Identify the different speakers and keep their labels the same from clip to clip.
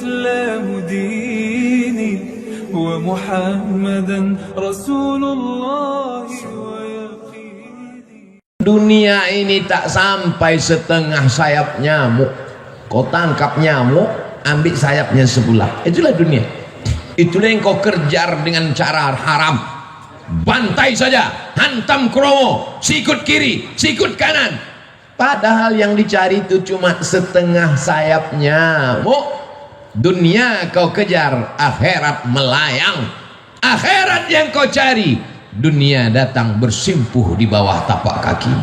Speaker 1: الإسلام ديني ومحمدا رسول الله ويقيني.
Speaker 2: Dunia ini tak sampai setengah sayap nyamuk. Kau tangkap nyamuk, ambil sayapnya sebelah. Itulah dunia. Itulah yang kau kejar dengan cara haram. Bantai saja, hantam kromo, sikut kiri, sikut kanan. Padahal yang dicari itu cuma setengah sayap nyamuk. Dunia kau kejar, akhirat melayang. Akhirat yang kau cari, dunia datang bersimpuh di bawah tapak kaki.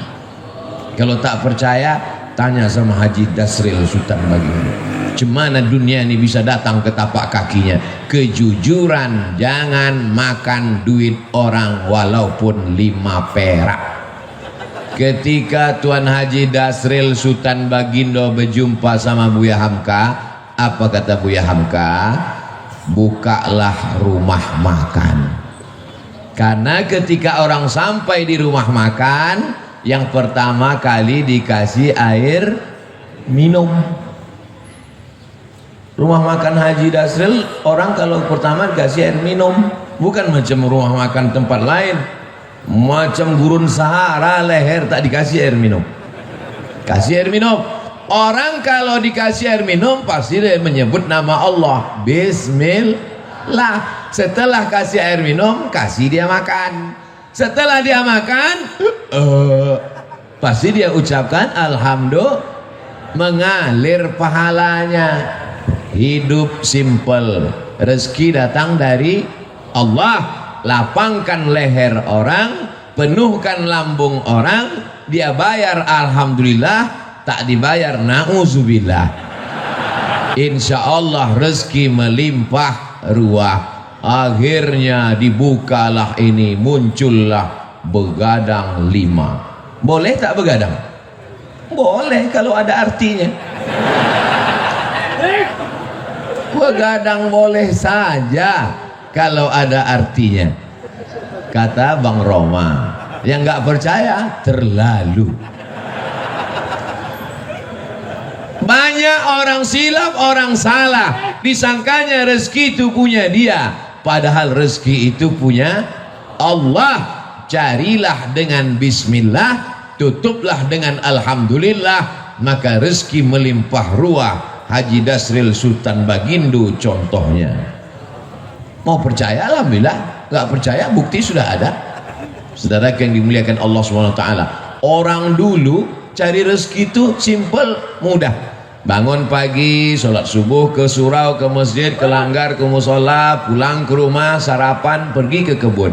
Speaker 2: Kalau tak percaya, tanya sama Haji Dasril Sultan Baginda. Cemana dunia ini bisa datang ke tapak kakinya? Kejujuran, jangan makan duit orang walaupun 5 perak. Ketika Tuan Haji Dasril Sultan Bagindo berjumpa sama Buya Hamka, apa kata Buya Hamka? Bukalah rumah makan. Karena ketika orang sampai di rumah makan, yang pertama kali dikasih air minum. Rumah makan Haji Dasril, orang kalau pertama dikasih air minum, bukan macam rumah makan tempat lain, macam gurun Sahara leher tak dikasih air minum. Kasih air minum. Orang kalau dikasih air minum pasti dia menyebut nama Allah, Bismillah. Setelah kasih air minum, kasih dia makan. Setelah dia makan, pasti dia ucapkan Alhamdulillah, mengalir pahalanya. Hidup simple, rezeki datang dari Allah. Lapangkan leher orang, penuhkan lambung orang, dia bayar Alhamdulillah, tak dibayar na'udzubillah. Insya Allah rezeki melimpah ruah. Akhirnya dibukalah ini, muncullah begadang 5. Boleh tak begadang? Boleh kalau ada artinya. Begadang boleh saja kalau ada artinya, kata Bang Roma. Yang nggak percaya terlalu. Banyak orang silap, orang salah, disangkanya rezeki itu punya dia, padahal rezeki itu punya Allah. Carilah dengan bismillah, tutuplah dengan alhamdulillah, maka rezeki melimpah ruah. Haji Dasril Sultan Bagindo contohnya. Mau percaya alhamdulillah, nggak percaya bukti sudah ada. Saudara yang dimuliakan Allah SWT, orang dulu cari rezeki itu simple, mudah. Bangun pagi, sholat subuh, ke surau, ke masjid, ke langgar, ke musola, pulang ke rumah, sarapan, pergi ke kebun.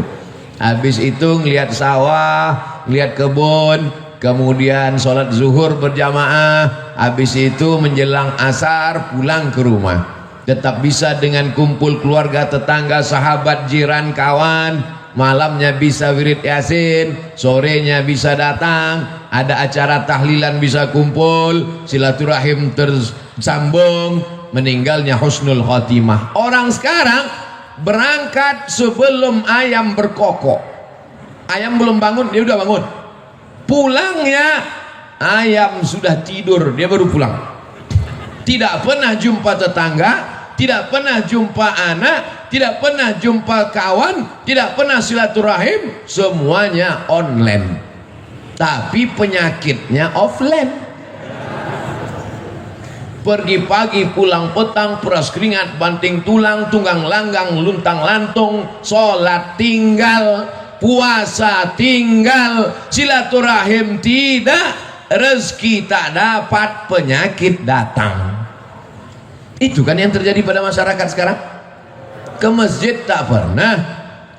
Speaker 2: Habis itu ngelihat sawah, ngelihat kebun, kemudian sholat zuhur berjamaah. Habis itu menjelang asar pulang ke rumah. Tetap bisa dengan kumpul keluarga, tetangga, sahabat, jiran, kawan. Malamnya bisa wirid yasin, sorenya bisa datang, ada acara tahlilan bisa kumpul, silaturahim tersambung, meninggalnya husnul khotimah. Orang sekarang berangkat sebelum ayam berkokok. Ayam belum bangun, dia udah bangun. Pulangnya ayam sudah tidur, dia baru pulang. Tidak pernah jumpa tetangga, tidak pernah jumpa anak, tidak pernah jumpa kawan, tidak pernah silaturahim, semuanya online. Tapi penyakitnya offline. Pergi pagi, pulang petang, peras keringat, banting tulang, tunggang langgang, luntang lantung, sholat tinggal, puasa tinggal, silaturahim tidak, rezeki tak dapat, penyakit datang. Itu kan yang terjadi pada masyarakat sekarang. Ke masjid tak pernah,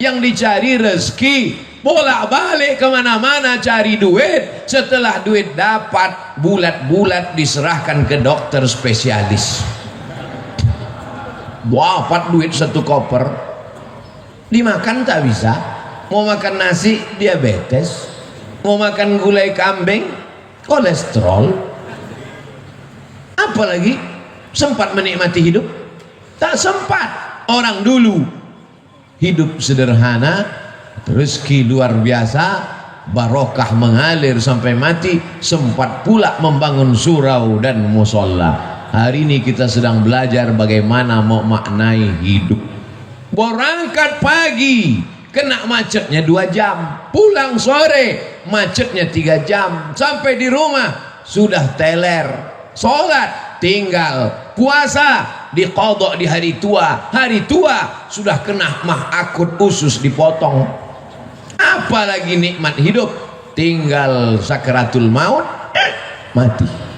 Speaker 2: yang dicari rezeki, bolak-balik kemana-mana cari duit. Setelah duit dapat, bulat-bulat diserahkan ke dokter spesialis. Dapat duit 1 koper, dimakan tak bisa. Mau makan nasi diabetes, mau makan gulai kambing kolesterol. Apalagi sempat menikmati hidup? Tak sempat. Orang dulu hidup sederhana, rezeki luar biasa, barokah mengalir sampai mati, sempat pula membangun surau dan musola. Hari ini kita sedang belajar bagaimana mau maknai hidup. Berangkat pagi kena macetnya 2 jam, pulang sore macetnya 3 jam, sampai di rumah sudah teler, sholat tinggal, puasa diqadha di hari tua sudah kena mah akut usus dipotong. Apalagi nikmat hidup, tinggal sakaratul maut, mati.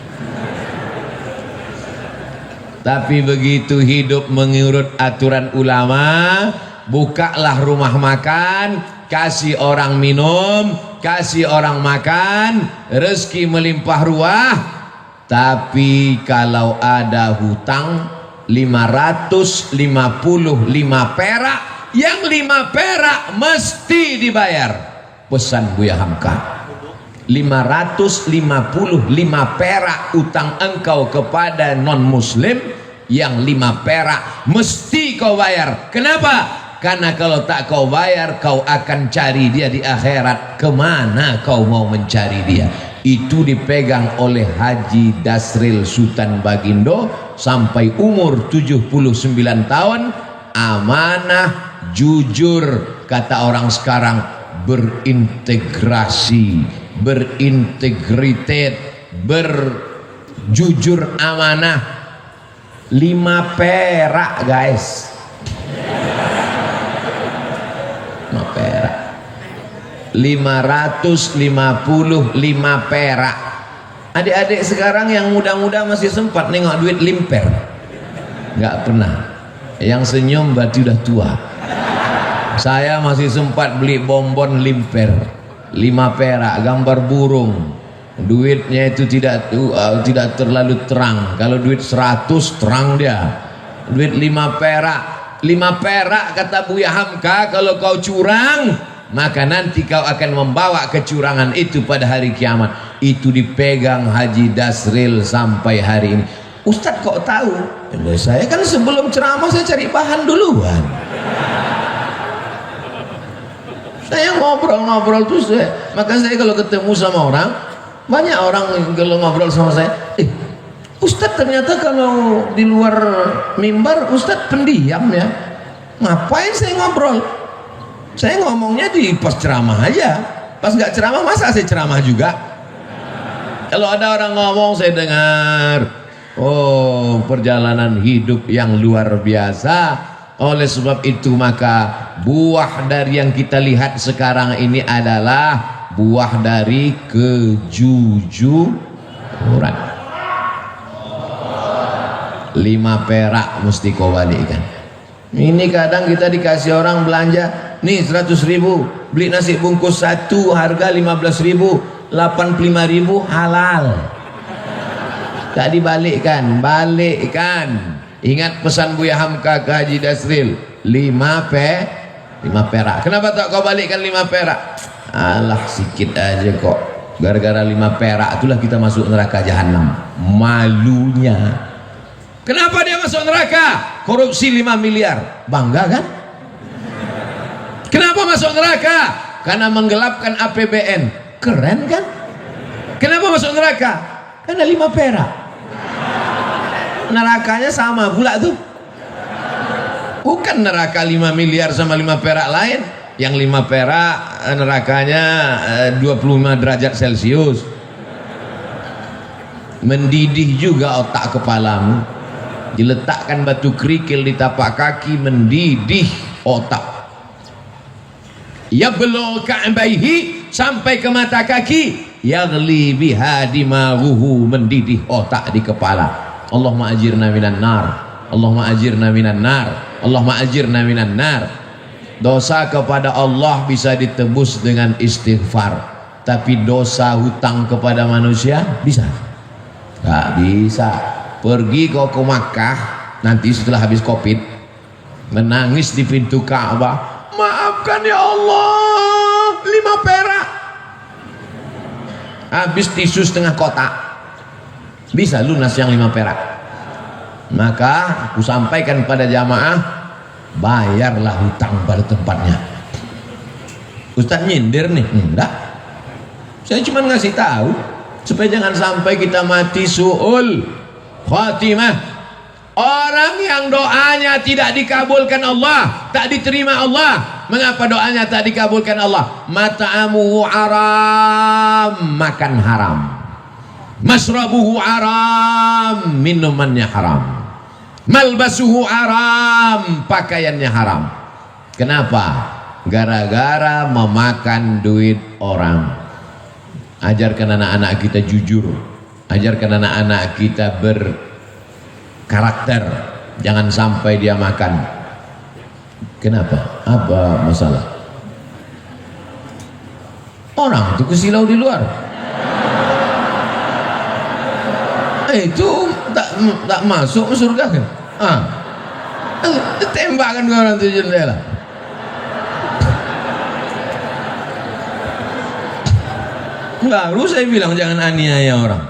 Speaker 2: Tapi begitu hidup mengurut aturan ulama, bukalah rumah makan, kasih orang minum, kasih orang makan, rezeki melimpah ruah. Tapi kalau ada hutang 555 perak, yang 5 perak mesti dibayar. Pesan Buya Hamka, 555 perak utang engkau kepada non muslim, yang 5 perak mesti kau bayar. Kenapa? Karena kalau tak kau bayar, kau akan cari dia di akhirat. Kemana kau mau mencari dia? Itu dipegang oleh Haji Dasril Sultan Bagindo sampai umur 79 tahun. Amanah, jujur, kata orang sekarang, berintegrasi, berintegritet, berjujur, amanah. 5 perak guys, 5 perak, 555 perak. Adik-adik sekarang yang muda-muda masih sempat nengok duit limper? Nggak pernah. Yang senyum berarti udah tua. Saya masih sempat beli bonbon limper 5 perak, gambar burung. Duitnya itu tidak terlalu terang. Kalau duit 100 terang dia. Duit 5 perak, 5 perak kata Buya Hamka, kalau kau curang, maka nanti kau akan membawa kecurangan itu pada hari kiamat. Itu dipegang Haji Dasril sampai hari ini. Ustadz kok tahu? Saya kan sebelum ceramah saya cari bahan duluan. Saya ngobrol-ngobrol terus maka saya kalau ketemu sama orang, banyak orang kalau ngobrol sama saya, Ustadz ternyata kalau di luar mimbar Ustadz pendiam ya. Ngapain saya ngobrol? Saya ngomongnya di pas ceramah aja. Pas nggak ceramah masa saya ceramah juga? Kalau ada orang ngomong saya dengar. Oh, perjalanan hidup yang luar biasa. Oleh sebab itu maka buah dari yang kita lihat sekarang ini adalah buah dari kejujuran. 5 perak mesti kau balikkan. Ini kadang kita dikasih orang belanja, nih 100.000, beli nasi bungkus 1 harga 15.000, 85.000 halal. Tak dibalikkan, balikkan. Ingat pesan Buya Hamka ke Haji Dasril, 5 perak. Kenapa tak kau balikkan 5 perak? Alah sikit aja kok. Gara-gara 5 perak itulah kita masuk neraka jahanam. Malunya. Kenapa dia masuk neraka? Korupsi 5 miliar. Bangga kan? Kenapa masuk neraka? Karena menggelapkan APBN. Keren kan? Kenapa masuk neraka? Karena 5 perak. Nerakanya sama pula tuh. Bukan neraka 5 miliar sama 5 perak lain. Yang 5 perak nerakanya 25 derajat Celcius. Mendidih juga otak kepalamu. Diletakkan batu kerikil di tapak kaki, mendidih otak. Yablugh ka'baihi, sampai ke mata kaki. Yaghli biha dimaghuhu, mendidih otak di kepala. Allahumma ajirna minan nar, Allahumma ajirna minan nar, Allahumma ajirna minan nar. Dosa kepada Allah bisa ditebus dengan istighfar, tapi dosa hutang kepada manusia bisa? Gak bisa. Pergi kau ke Makkah nanti setelah habis Covid, menangis di pintu Ka'bah, maafkan ya Allah, 5 perak. Habis tisu setengah kotak, bisa lunas yang 5 perak. Maka aku sampaikan pada jamaah, bayarlah hutang pada tempatnya. Ustaz nyindir nih? Enggak, saya cuma ngasih tahu supaya jangan sampai kita mati su'ul. khatimah. Orang yang doanya tidak dikabulkan Allah, tak diterima Allah. Mengapa doanya tak dikabulkan Allah? Mat'amuhu haram, makan haram. Masrabuhu haram, minumannya haram. Malbasuhu haram, pakaiannya haram. Kenapa? Gara-gara memakan duit orang. Ajarkan anak-anak kita jujur, ajarkan anak-anak kita berkarakter, jangan sampai dia makan. Kenapa? Apa masalah? Orang itu kesilau di luar. Itu tak masuk surga kan? Tembakkan orang itu jendela. Baru saya bilang jangan aniaya orang.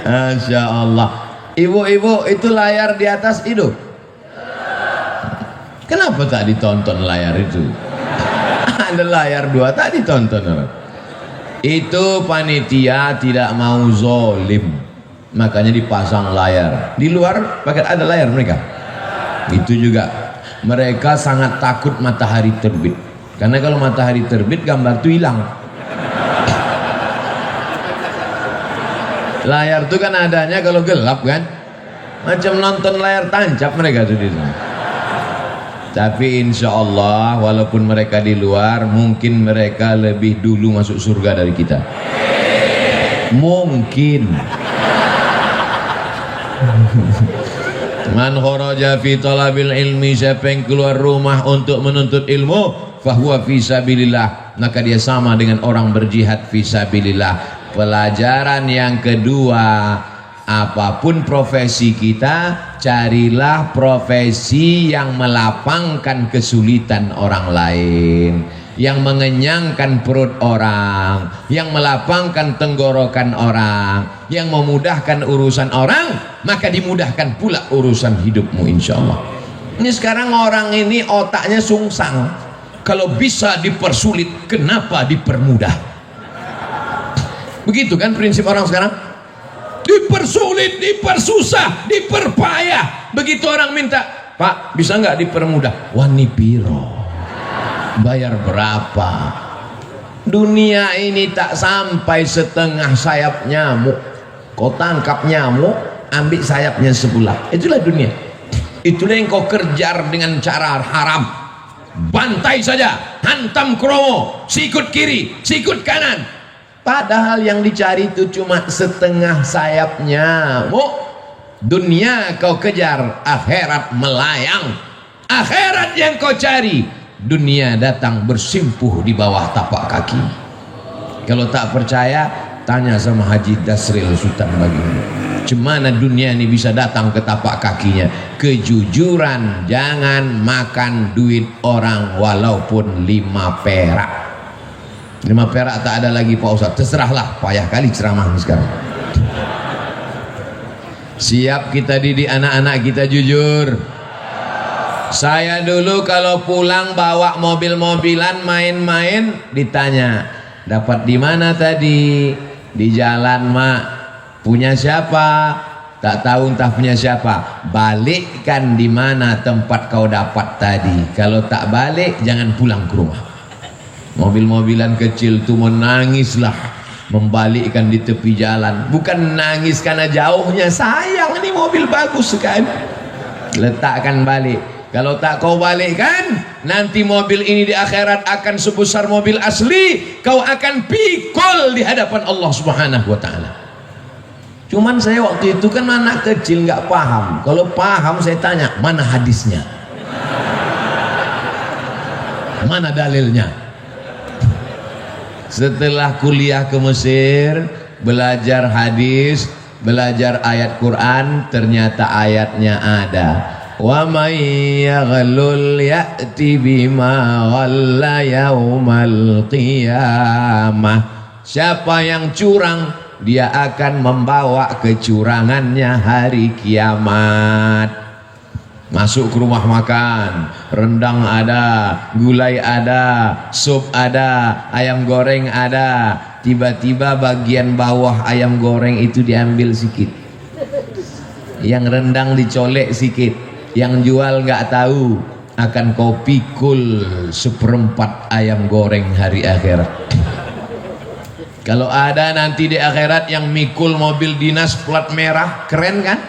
Speaker 2: Masya Allah. Ibu-ibu itu layar di atas hidup. Kenapa tak ditonton layar itu? Ada layar 2 tak ditonton orang. Itu panitia tidak mau zolim, makanya dipasang layar. Di luar pakai ada layar mereka. Itu juga mereka sangat takut matahari terbit, karena kalau matahari terbit gambar itu hilang. Layar itu kan adanya kalau gelap kan, macam nonton layar tancap mereka tuh di sana. Tapi insya Allah walaupun mereka di luar, mungkin mereka lebih dulu masuk surga dari kita. Mungkin. Man kharaja fi talabil ilmi, siapa yang keluar rumah untuk menuntut ilmu, fahuwa fi sabilillah, maka dia sama dengan orang berjihad fi sabilillah. Pelajaran yang kedua, apapun profesi kita, carilah profesi yang melapangkan kesulitan orang lain, yang mengenyangkan perut orang, yang melapangkan tenggorokan orang, yang memudahkan urusan orang, maka dimudahkan pula urusan hidupmu insya Allah. Ini sekarang orang ini otaknya sungsang. Kalau bisa dipersulit, kenapa dipermudah? Begitu kan prinsip orang sekarang? Dipersulit, dipersusah, diperpayah. Begitu orang minta, Pak bisa nggak dipermudah? Wani piro, bayar berapa? Dunia ini tak sampai setengah sayap nyamuk. Kau tangkap nyamuk, ambil sayapnya sebelah. Itulah dunia. Itulah yang kau kejar dengan cara haram. Bantai saja, hantam kromo, sikut kiri, sikut kanan. Padahal yang dicari itu cuma setengah sayapnya. Dunia kau kejar, akhirat melayang. Akhirat yang kau cari, dunia datang bersimpuh di bawah tapak kaki. Kalau tak percaya, tanya sama Haji Dasril Sultan Baginda. Cemana dunia ini bisa datang ke tapak kakinya? Kejujuran, jangan makan duit orang walaupun 5 perak. 5 perak tak ada lagi Pak Ustaz, terserahlah, payah kali ceramah sekarang. Siap kita didik anak-anak kita jujur. Saya dulu kalau pulang bawa mobil-mobilan main-main, ditanya, dapat di mana tadi? Di jalan mak. Punya siapa? Tak tahu entah punya siapa. Balikkan di mana tempat kau dapat tadi. Kalau tak balik jangan pulang ke rumah. Mobil-mobilan kecil tuh menangislah membalikkan di tepi jalan. Bukan nangis karena jauhnya, sayang ini mobil bagus sekali, letakkan balik. Kalau tak kau balikkan, nanti mobil ini di akhirat akan sebesar mobil asli, kau akan pikul di hadapan Allah Subhanahu wa ta'ala. Cuman saya waktu itu kan anak kecil nggak paham. Kalau paham saya tanya, mana hadisnya, mana dalilnya. Setelah kuliah ke Mesir, belajar hadis, belajar ayat Quran, ternyata ayatnya ada. Wa may yaghlul ya'ti bima ghalla yaumal qiyamah. Siapa yang curang, dia akan membawa kecurangannya hari kiamat. Masuk ke rumah makan, rendang ada, gulai ada, sup ada, ayam goreng ada, tiba-tiba bagian bawah ayam goreng itu diambil sikit, yang rendang dicolek sikit, yang jual nggak tahu akan kau pikul seperempat ayam goreng hari akhirat. Kalau ada nanti di akhirat yang mikul mobil dinas plat merah, keren kan?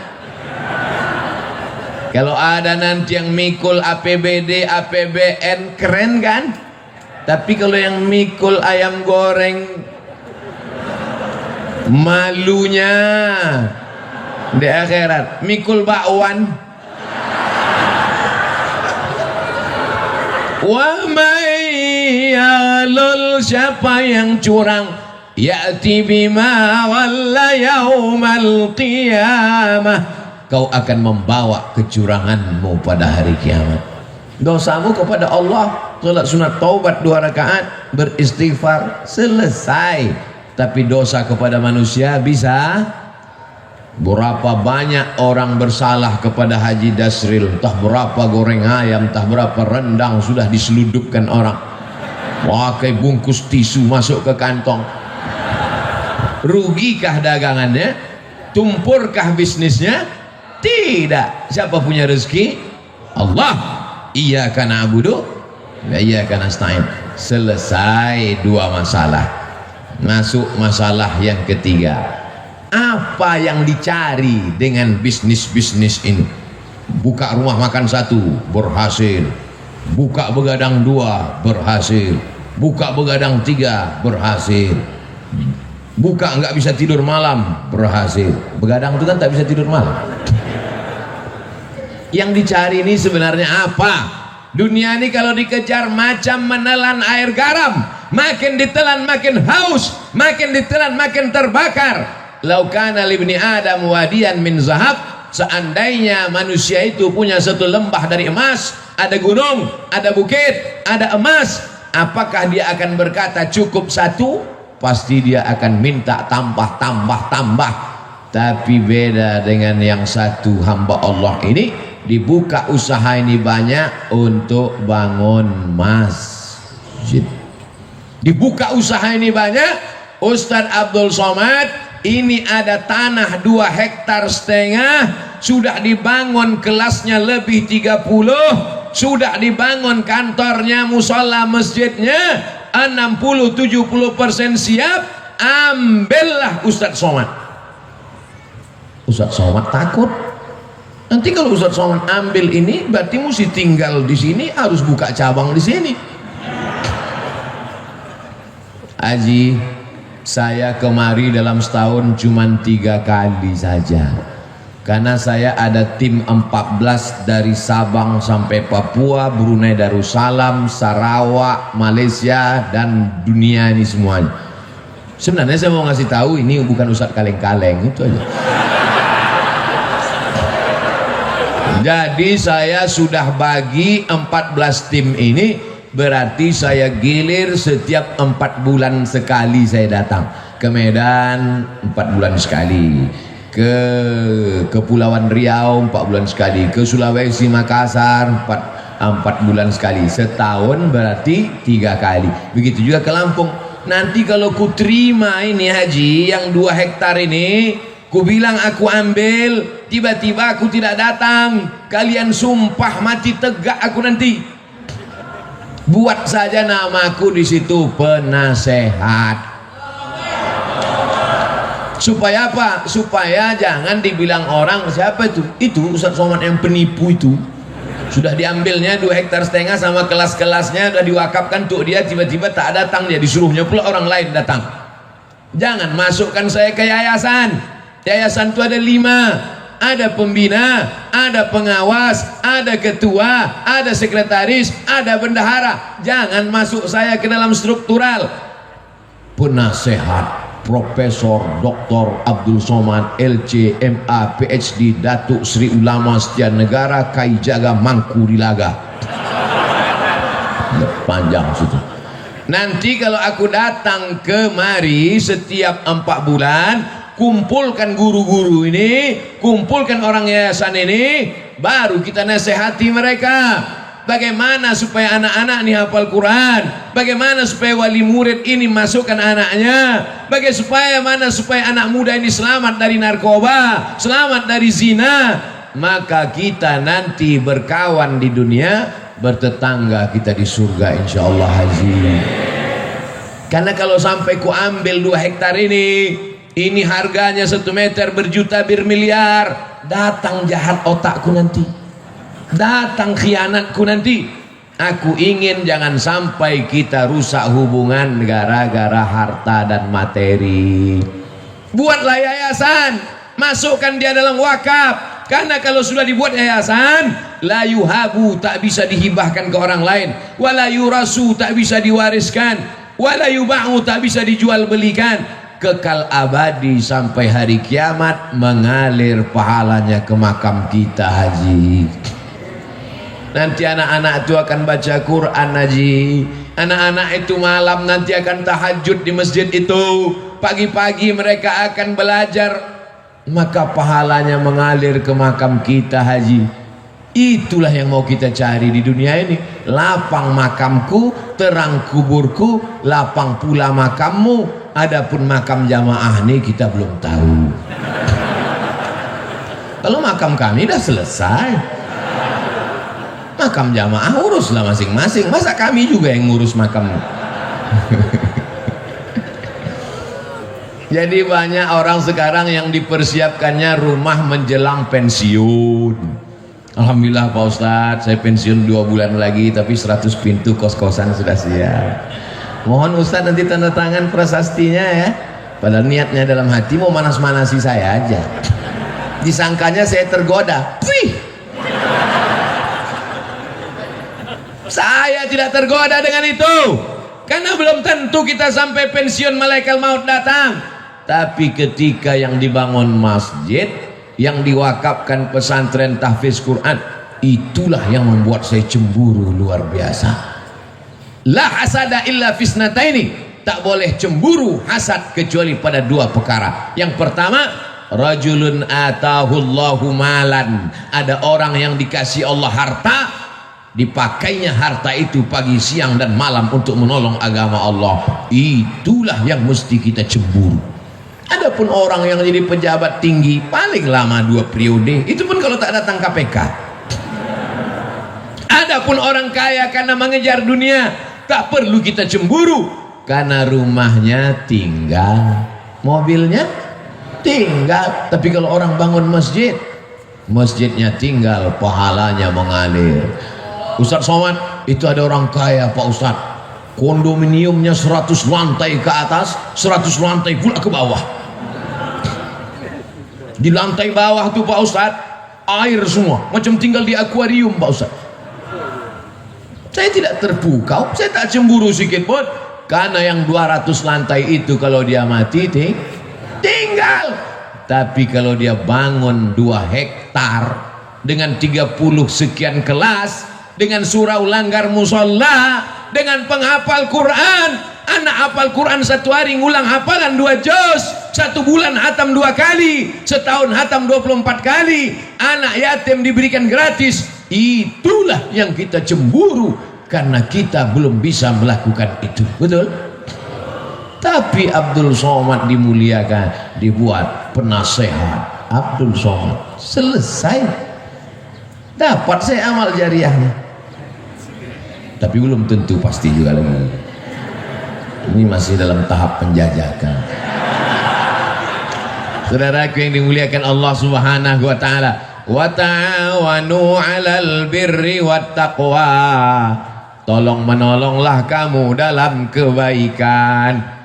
Speaker 2: Kalau ada nanti yang mikul APBD, APBN, keren kan? Tapi kalau yang mikul ayam goreng, malunya di akhirat. Mikul bakwan, wa mayyalul, siapa yang curang, ya'ti bima walla yaumal qiyamah, kau akan membawa kecuranganmu pada hari kiamat. Dosamu kepada Allah, salat sunat taubat 2 rakaat, beristighfar, selesai. Tapi dosa kepada manusia bisa. Berapa banyak orang bersalah kepada Haji Dasril, entah berapa goreng ayam, entah berapa rendang sudah diseludupkan orang, pakai bungkus tisu masuk ke kantong. Rugikah dagangannya? Tumpurkah bisnisnya? Tidak. Siapa punya rezeki? Allah. Iyyaka na'budu wa iyyaka nasta'in. Selesai 2 masalah. Masuk masalah yang ketiga. Apa yang dicari dengan bisnis-bisnis ini? Buka rumah makan 1 berhasil, buka begadang 2 berhasil, buka begadang 3 berhasil, buka nggak bisa tidur malam berhasil. Begadang itu kan tak bisa tidur malam. Yang dicari ini sebenarnya apa? Dunia ini kalau dikejar macam menelan air garam, makin ditelan makin haus, makin ditelan makin terbakar. Laukana libni Adam wadiyan min zahab, seandainya manusia itu punya satu lembah dari emas, ada gunung, ada bukit, ada emas, apakah dia akan berkata cukup 1? Pasti dia akan minta tambah. Tapi beda dengan yang satu hamba Allah ini, dibuka usaha ini banyak untuk bangun masjid. Dibuka usaha ini banyak. Ustadz Abdul Somad, ini ada tanah 2,5 hektar, sudah dibangun kelasnya lebih 30, sudah dibangun kantornya, musola masjidnya 60-70% siap. Ambillah Ustadz Somad. Ustadz Somad takut nanti kalau Ustadz Somad ambil ini berarti mesti tinggal di sini, harus buka cabang di sini. Haji, saya kemari dalam setahun cuma 3 kali saja, karena saya ada tim 14 dari Sabang sampai Papua, Brunei Darussalam, Sarawak, Malaysia, dan dunia ini semuanya. Sebenarnya saya mau ngasih tahu ini bukan Ustadz kaleng-kaleng, itu aja. Jadi saya sudah bagi 14 tim ini, berarti saya gilir setiap 4 bulan sekali saya datang ke Medan, 4 bulan sekali, ke Kepulauan Riau 4 bulan sekali, ke Sulawesi Makassar 4 bulan sekali. Setahun berarti 3 kali. Begitu juga ke Lampung. Nanti kalau ku terima ini haji yang 2 hektar ini, ku bilang aku ambil, tiba-tiba aku tidak datang, kalian sumpah mati tegak aku nanti. Buat saja namaku di situ penasehat. Supaya apa? Supaya jangan dibilang orang siapa itu? Itu Ustadz Somad yang penipu itu. Sudah diambilnya 2,5 hektar sama kelas-kelasnya sudah diwakafkan untuk dia, tiba-tiba tak datang dia, disuruhnya pula orang lain datang. Jangan masukkan saya ke yayasan. Yayasan itu ada 5, ada pembina, ada pengawas, ada ketua, ada sekretaris, ada bendahara. Jangan masuk saya ke dalam struktural. Penasehat Profesor Dr. Abdul Somad, LC, MA, PhD, Datuk Sri Ulama Setia Negara, Kaijaga Mangkurilaga. Panjang situ. Nanti kalau aku datang kemari setiap 4 bulan, kumpulkan guru-guru ini, kumpulkan orang yayasan ini, baru kita nasihati mereka. Bagaimana supaya anak-anak ini hafal Quran? Bagaimana supaya wali murid ini masukkan anaknya? Bagaimana supaya anak muda ini selamat dari narkoba, selamat dari zina? Maka kita nanti berkawan di dunia, bertetangga kita di surga insyaallah haji. Karena kalau sampai ku ambil 2 hektar ini harganya 1 meter berjuta bermiliar, datang jahat otakku nanti, datang khianatku nanti. Aku ingin jangan sampai kita rusak hubungan gara-gara harta dan materi. Buatlah yayasan, masukkan dia dalam wakaf. Karena kalau sudah dibuat yayasan, la yuhabu, tak bisa dihibahkan ke orang lain, wala yurasu, tak bisa diwariskan, wala yuba'u, tak bisa dijual belikan, kekal abadi sampai hari kiamat, mengalir pahalanya ke makam kita haji. Nanti anak-anak itu akan baca Quran haji. Anak-anak itu malam nanti akan tahajud di masjid itu. Pagi-pagi mereka akan belajar, maka pahalanya mengalir ke makam kita haji. Itulah yang mau kita cari di dunia ini. Lapang makamku, terang kuburku, lapang pula makammu. Adapun makam jamaah ini kita belum tahu. Kalau makam kami dah selesai, makam jamaah uruslah masing-masing. Masa kami juga yang ngurus makam? Jadi banyak orang sekarang yang dipersiapkannya rumah menjelang pensiun. Alhamdulillah Pak Ustadz, saya pensiun 2 bulan lagi, tapi 100 pintu kos-kosan sudah siap. Mohon Ustadz nanti tanda tangan prasastinya ya. Padahal niatnya dalam hati mau manas-manasi saya aja. Disangkanya saya tergoda. Wih, saya tidak tergoda dengan itu. Karena belum tentu kita sampai pensiun malaikat maut datang. Tapi ketika yang dibangun masjid, yang diwakafkan pesantren tahfiz Quran, itulah yang membuat saya cemburu luar biasa. La hasada illa fisnataini, tak boleh cemburu hasad kecuali pada 2 perkara. Yang pertama, rajulun atahullahu malan, ada orang yang dikasih Allah harta, dipakainya harta itu pagi, siang dan malam untuk menolong agama Allah. Itulah yang mesti kita cemburu. Adapun orang yang jadi pejabat tinggi paling lama 2 periode, itu pun kalau tak datang KPK. Adapun orang kaya karena mengejar dunia, tak perlu kita cemburu, karena rumahnya tinggal, mobilnya tinggal. Tapi kalau orang bangun masjid, masjidnya tinggal, pahalanya mengalir. Ustadz Somad, itu ada orang kaya Pak Ustadz, kondominiumnya 100 lantai ke atas, 100 lantai pula ke bawah. Di lantai bawah tuh Pak Ustadz, air semua, macam tinggal di akuarium Pak Ustadz. Saya tidak terpukau, saya tak cemburu sedikit pun, karena yang 200 lantai itu kalau dia mati tinggal. Tapi kalau dia bangun 2 hektar dengan 30 sekian kelas, dengan surau langgar musola, dengan penghafal Quran, anak hafal Quran 1 hari ngulang hafalan 2 juz, 1 bulan hatam 2 kali, setahun hatam 24 kali, anak yatim diberikan gratis. Itulah yang kita cemburu, karena kita belum bisa melakukan itu. Betul? Tapi Abdul Somad dimuliakan, dibuat penasehat Abdul Somad, selesai, dapat saya amal jariahnya. Tapi belum tentu pasti juga lagi. Ini masih dalam tahap penjajakan. Saudaraku yang dimuliakan Allah Subhanahu wa taala, wa ta'awanu 'alal birri wat taqwa. Tolong menolonglah kamu dalam kebaikan.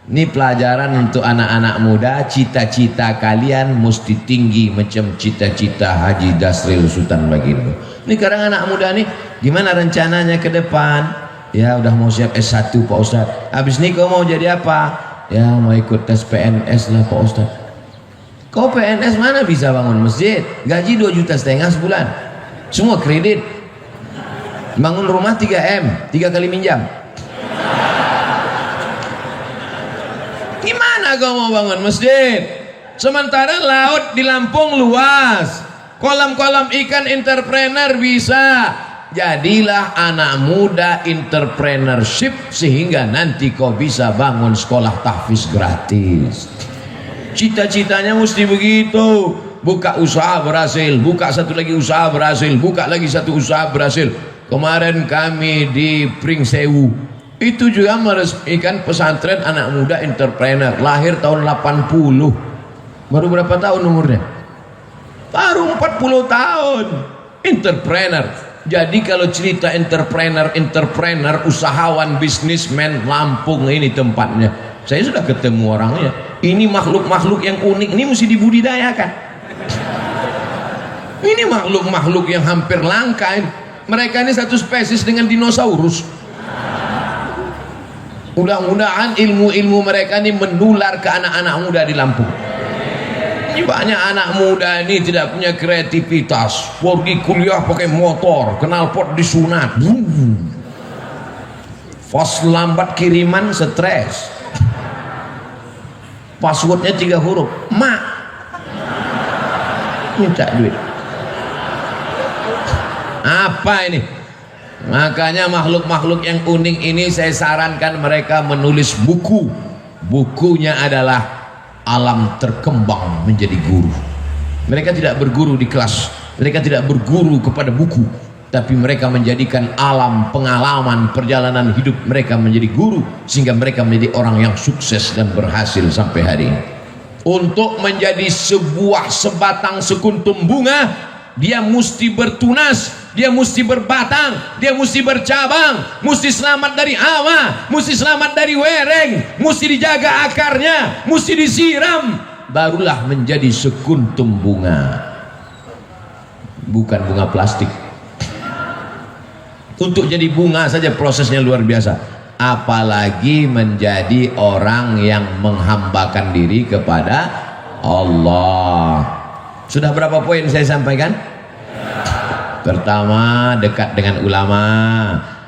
Speaker 2: Ini pelajaran untuk anak-anak muda. Cita-cita kalian mesti tinggi macam cita-cita Haji Dasril Sultan Baginda. Ini sekarang anak muda nih, gimana rencananya ke depan? Ya udah mau siap S1 Pak Ustadz. Habis ini kau mau jadi apa? Ya mau ikut tes PNS lah Pak Ustadz. Kau PNS mana bisa bangun masjid? Gaji 2,5 juta sebulan, semua kredit. Bangun rumah 3M, 3 kali minjam. Gimana kau mau bangun masjid? Sementara laut di Lampung luas, kolam-kolam ikan entrepreneur bisa, jadilah anak muda entrepreneurship sehingga nanti kau bisa bangun sekolah tahfiz gratis. Cita-citanya mesti begitu. Buka usaha berhasil, buka satu lagi usaha berhasil, buka lagi satu usaha berhasil. Kemarin kami di Pringsewu itu juga meresmikan pesantren anak muda entrepreneur, lahir tahun 80. Baru berapa tahun umurnya? Baru 40 tahun. Entrepreneur. Jadi kalau cerita entrepreneur, usahawan, bisnismen, Lampung ini tempatnya. Saya sudah ketemu orangnya. Ini makhluk-makhluk yang unik, ini mesti dibudidayakan. Ini makhluk-makhluk yang hampir langka ini. Mereka ini satu spesies dengan dinosaurus. Mudah-mudahan ilmu-ilmu mereka ini menular ke anak-anak muda di Lampung. Ini banyak anak muda ini tidak punya kreativitas, pergi kuliah pakai motor, knalpot disunat, pas lambat kiriman stres, passwordnya 3 huruf, mak minta duit. Apa ini? Makanya makhluk-makhluk yang unik ini saya sarankan mereka menulis buku. Bukunya adalah Alam Terkembang Menjadi Guru. Mereka tidak berguru di kelas, mereka tidak berguru kepada buku, tapi mereka menjadikan alam pengalaman perjalanan hidup mereka menjadi guru, sehingga mereka menjadi orang yang sukses dan berhasil sampai hari ini. Untuk menjadi sebuah sebatang sekuntum bunga, dia mesti bertunas, dia mesti berbatang, dia mesti bercabang, mesti selamat dari hawa, mesti selamat dari wereng, mesti dijaga akarnya, mesti disiram, barulah menjadi sekuntum bunga, bukan bunga plastik. Untuk jadi bunga saja prosesnya luar biasa, apalagi menjadi orang yang menghambakan diri kepada Allah. Sudah berapa poin saya sampaikan? Pertama, dekat dengan ulama.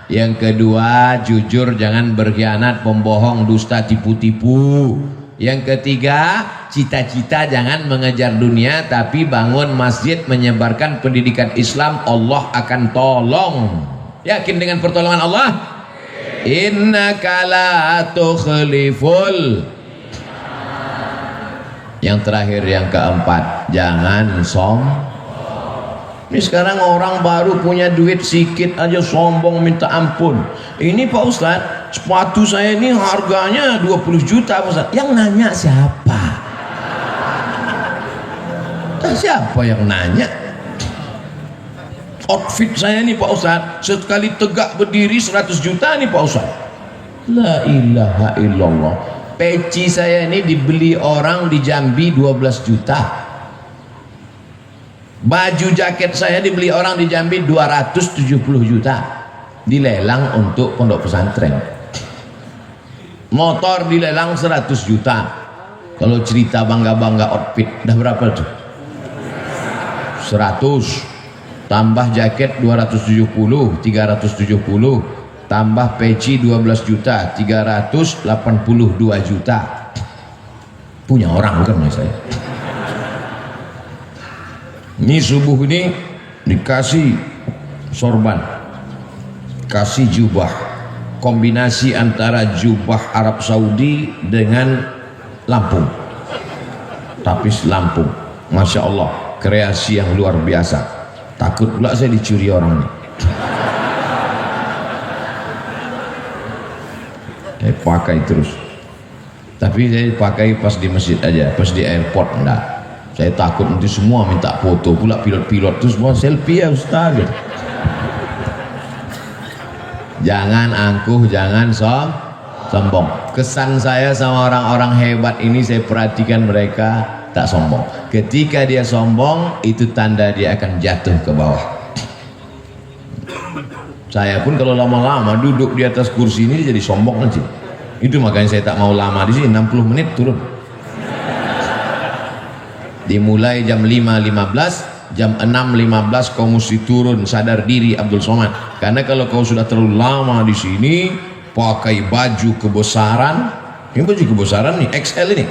Speaker 2: Yang kedua, jujur, jangan berkhianat, pembohong, dusta, tipu-tipu. Yang ketiga, cita-cita jangan mengejar dunia, tapi bangun masjid, menyebarkan pendidikan Islam, Allah akan tolong. Yakin dengan pertolongan Allah? Innaka la tukhliful. Yang terakhir, yang keempat, jangan Ini sekarang orang baru punya duit sikit aja sombong minta ampun. Ini Pak Ustadz, sepatu saya ini harganya 20 juta Pak Ustadz. Yang nanya siapa? Siapa yang nanya? Outfit saya ini Pak Ustadz, sekali tegak berdiri 100 juta nih Pak Ustadz. La ilaha illallah. Peci saya ini dibeli orang di Jambi 12 juta. Baju jaket saya dibeli orang di Jambi 270 juta. Dilelang untuk pondok pesantren. Motor dilelang 100 juta. Kalau cerita bangga-bangga outfit, dah berapa tuh? 100. Tambah jaket 270, 370. Tambah peci 12 juta, 382 juta. Punya orang bukan saya. Ini subuh ini dikasih sorban, kasih jubah, kombinasi antara jubah Arab Saudi dengan Lampung, tapis Lampung. Masya Allah, kreasi yang luar biasa. Takut pula saya dicuri orang ini. Saya pakai terus, tapi saya pakai pas di masjid aja, pas di airport enggak. Saya takut nanti semua minta foto, pula pilot-pilot terus semua selfie ya Ustaz. Jangan angkuh, jangan sombong. Kesan saya sama orang-orang hebat ini, saya perhatikan mereka tak sombong. Ketika dia sombong, itu tanda dia akan jatuh ke bawah. Saya pun kalau lama-lama duduk di atas kursi ini jadi sombong nanti. Itu makanya saya tak mau lama di sini, 60 menit turun. Dimulai jam 5.15, jam 6.15 kau mesti turun, sadar diri Abdul Somad. Karena kalau kau sudah terlalu lama di sini, pakai baju kebesaran, ini baju kebesaran nih, XL ini.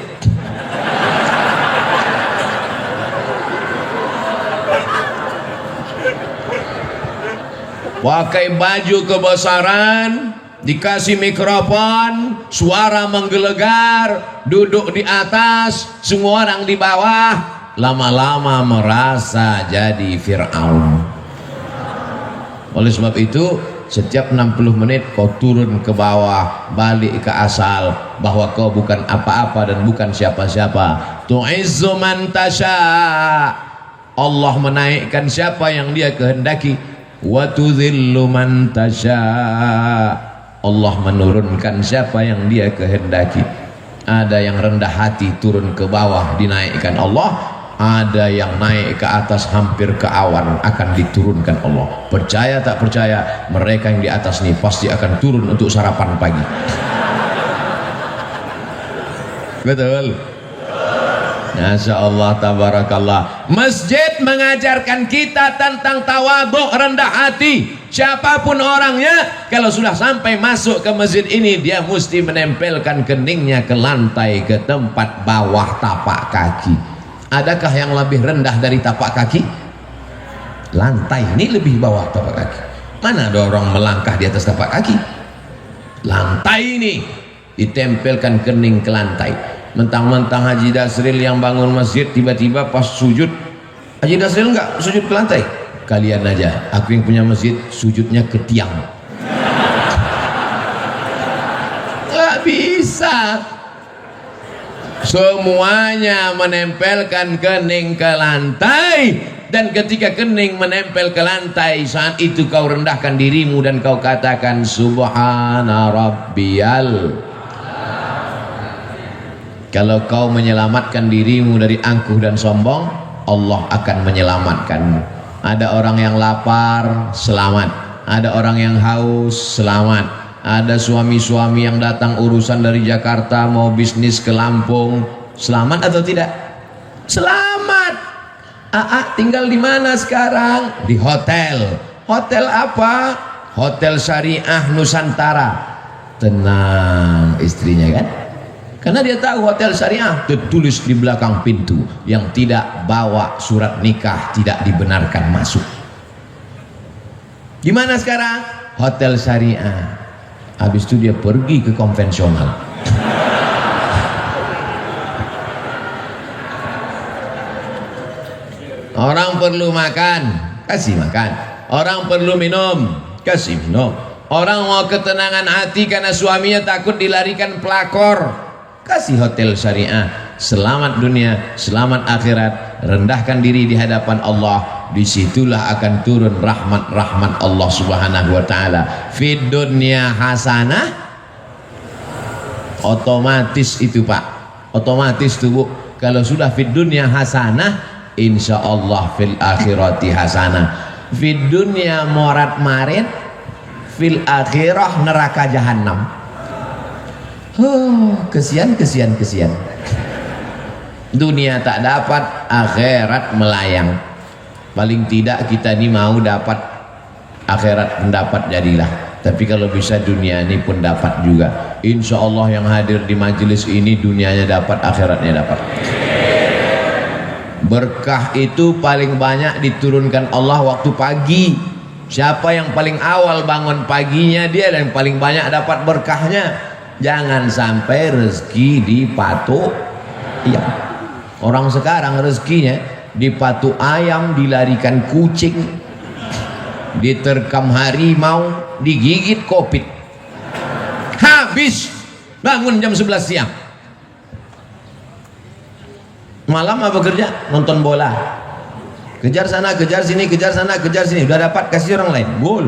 Speaker 2: pakai baju kebesaran, dikasih mikrofon, suara menggelegar, duduk di atas, semua orang di bawah, lama-lama merasa jadi Fir'aun. Oleh sebab itu, setiap 60 menit kau turun ke bawah, balik ke asal, bahwa kau bukan apa-apa dan bukan siapa-siapa. Tu'izzu man tasha, Allah menaikkan siapa yang dia kehendaki, wa tudhillu man tasha, Allah menurunkan siapa yang dia kehendaki. Ada yang rendah hati turun ke bawah dinaikkan Allah, ada yang naik ke atas hampir ke awan akan diturunkan Allah. Percaya tak percaya, mereka yang di atas ini pasti akan turun untuk sarapan pagi. Betul. Masya Allah, tabarakallah. Masjid mengajarkan kita tentang tawadhu, rendah hati. Siapapun orangnya, kalau sudah sampai masuk ke masjid ini, dia mesti menempelkan keningnya ke lantai, ke tempat bawah tapak kaki. Adakah yang lebih rendah dari tapak kaki? Lantai ini lebih bawah tapak kaki. Mana ada orang melangkah di atas tapak kaki? Lantai ini ditempelkan kening ke lantai. Mentang-mentang Haji Dasril yang bangun masjid, tiba-tiba pas sujud, Haji Dasril enggak sujud ke lantai. Kalian aja, aku yang punya masjid sujudnya ke tiang. Nggak bisa. Semuanya menempelkan kening ke lantai, dan ketika kening menempel ke lantai, saat itu kau rendahkan dirimu dan kau katakan Subhana Rabbiyal. Kalau kau menyelamatkan dirimu dari angkuh dan sombong, Allah akan menyelamatkanmu. Ada orang yang lapar, selamat. Ada orang yang haus, selamat. Ada suami-suami yang datang urusan dari Jakarta mau bisnis ke Lampung, selamat atau tidak? Selamat. Tinggal di mana sekarang? Di hotel. Hotel apa? Hotel Syariah Nusantara. Tenang istrinya kan? Karena dia tahu hotel syariah tertulis di belakang pintu, yang tidak bawa surat nikah tidak dibenarkan masuk. Gimana sekarang? Hotel syariah. Habis itu dia pergi ke konvensional. Orang perlu makan, kasih makan. Orang perlu minum, kasih minum. Orang mau ketenangan hati karena suaminya takut dilarikan pelakor, kasih hotel syariah. Selamat dunia, selamat akhirat. Rendahkan diri di hadapan Allah, disitulah akan turun rahmat-rahmat Allah subhanahu wa ta'ala. Fid dunya hasanah, otomatis itu Pak, otomatis tuh Bu. Kalau sudah fid dunya hasanah, insya Allah fil akhirati hasanah. Fid dunya morat marit, fil akhirah neraka jahannam. Kesian. Dunia tak dapat, akhirat melayang. Paling tidak kita ini mau dapat akhirat pendapat jadilah. Tapi kalau bisa dunia ini pun dapat juga. Insya Allah yang hadir di majelis ini dunianya dapat, akhiratnya dapat. Berkah itu paling banyak diturunkan Allah waktu pagi. Siapa yang paling awal bangun paginya, dia yang paling banyak dapat berkahnya. Jangan sampai rezeki dipatok. Iya. Orang sekarang rezekinya dipatok ayam, dilarikan kucing, diterkam harimau, digigit kopit. Habis bangun jam 11 siang. Malam apa kerja? Nonton bola. Kejar sana, kejar sini, kejar sana, kejar sini. Udah dapat, kasih orang lain. Gol.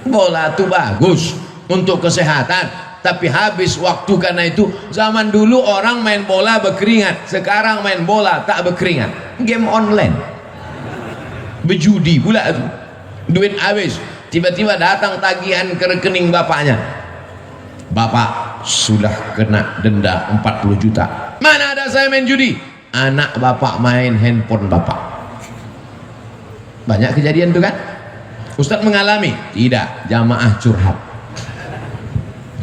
Speaker 2: Bola tuh bagus untuk kesehatan, tapi habis waktu. Karena itu zaman dulu orang main bola berkeringat, sekarang main bola tak berkeringat. Game online, berjudi pula itu, duit habis. Tiba-tiba datang tagihan ke rekening bapaknya, bapak sudah kena denda 40 juta. Mana ada saya main judi? Anak bapak main handphone bapak. Banyak kejadian tuh kan. Ustadz mengalami? Tidak, jamaah curhat.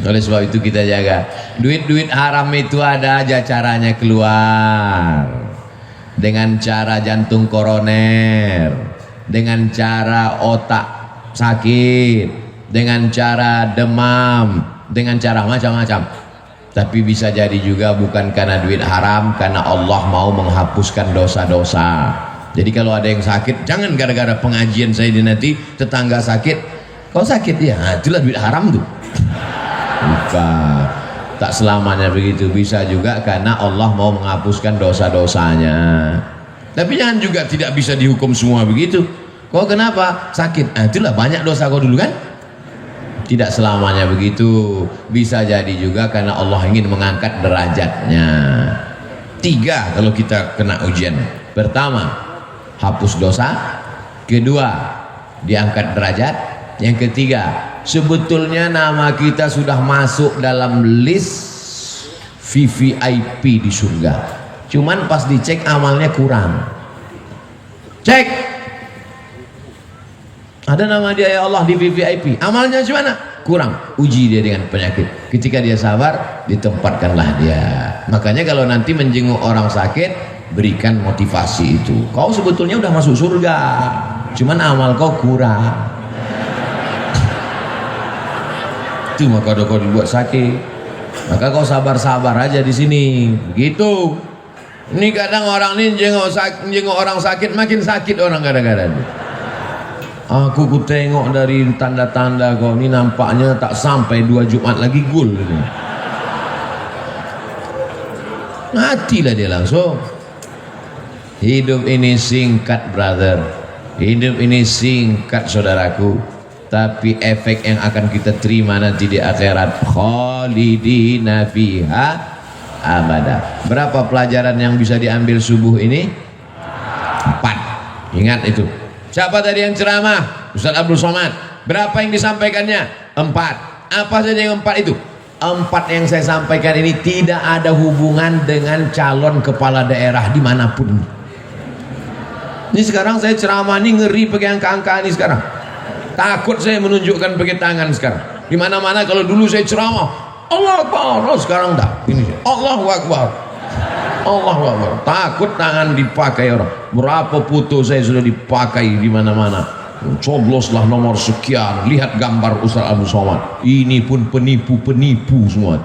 Speaker 2: Oleh sebab itu kita jaga. Duit-duit haram itu ada aja caranya keluar. Dengan cara jantung koroner. dengan cara otak sakit, dengan cara demam, dengan cara macam-macam. Tapi bisa jadi juga bukan karena duit haram, karena Allah mau menghapuskan dosa-dosa. Jadi kalau ada yang sakit, jangan gara-gara pengajian saya di nanti tetangga sakit, kau sakit ya, nah, itulah duit haram tuh. Bukan, tak selamanya begitu. Bisa juga karena Allah mau menghapuskan dosa-dosanya. Tapi jangan juga tidak bisa dihukum semua begitu. Kau kenapa sakit? Nah, itulah banyak dosa kau dulu kan. Tidak selamanya begitu. Bisa jadi juga karena Allah ingin mengangkat derajatnya. 3 kalau kita kena ujian. Pertama, hapus dosa. Kedua, diangkat derajat. Yang ketiga, sebetulnya nama kita sudah masuk dalam list VVIP di surga. Cuman pas dicek amalnya kurang. Cek, ada nama dia ya Allah di VVIP, amalnya gimana? Kurang. Uji dia dengan penyakit. Ketika dia sabar, ditempatkanlah dia. Makanya kalau nanti menjenguk orang sakit, berikan motivasi itu. Kau sebetulnya udah masuk surga, cuman amal kau kurang. Itu maka kau dibuat sakit. Maka kau sabar-sabar aja di sini. Begitu. Ini kadang orang ini jenguk orang sakit, makin sakit orang kadang-kadang. Aku tengok dari tanda-tanda kau ini nampaknya tak sampai 2 Jumat lagi gul. Matilah dia langsung. Hidup ini singkat brother. Hidup ini singkat saudaraku. Tapi efek yang akan kita terima nanti di akhirat, khalidina fiha abada. Berapa pelajaran yang bisa diambil subuh ini? 4. Ingat itu. Siapa tadi yang ceramah? Ustaz Abdul Somad. Berapa yang disampaikannya? 4. Apa saja yang 4 itu? 4 yang saya sampaikan ini tidak ada hubungan dengan calon kepala daerah dimanapun. Ini sekarang saya ceramah ini ngeri pakai angka-angka ini sekarang. Takut saya menunjukkan pakai tangan sekarang. Dimana-mana kalau dulu saya ceramah, Allah Akbar, sekarang dah. Ini Allahu Akbar. Allahu Akbar. Takut tangan dipakai orang. Berapa foto saya sudah dipakai di mana-mana. Cobloslah nomor sekian. Lihat gambar Ustaz Abdul Somad. Ini pun penipu-penipu semua.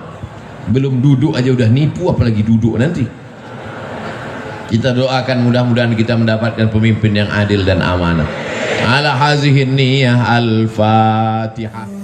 Speaker 2: Belum duduk aja udah nipu, apalagi duduk nanti. Kita doakan mudah-mudahan kita mendapatkan pemimpin yang adil dan amanah. Ala hazihin niyah al-Fatihah.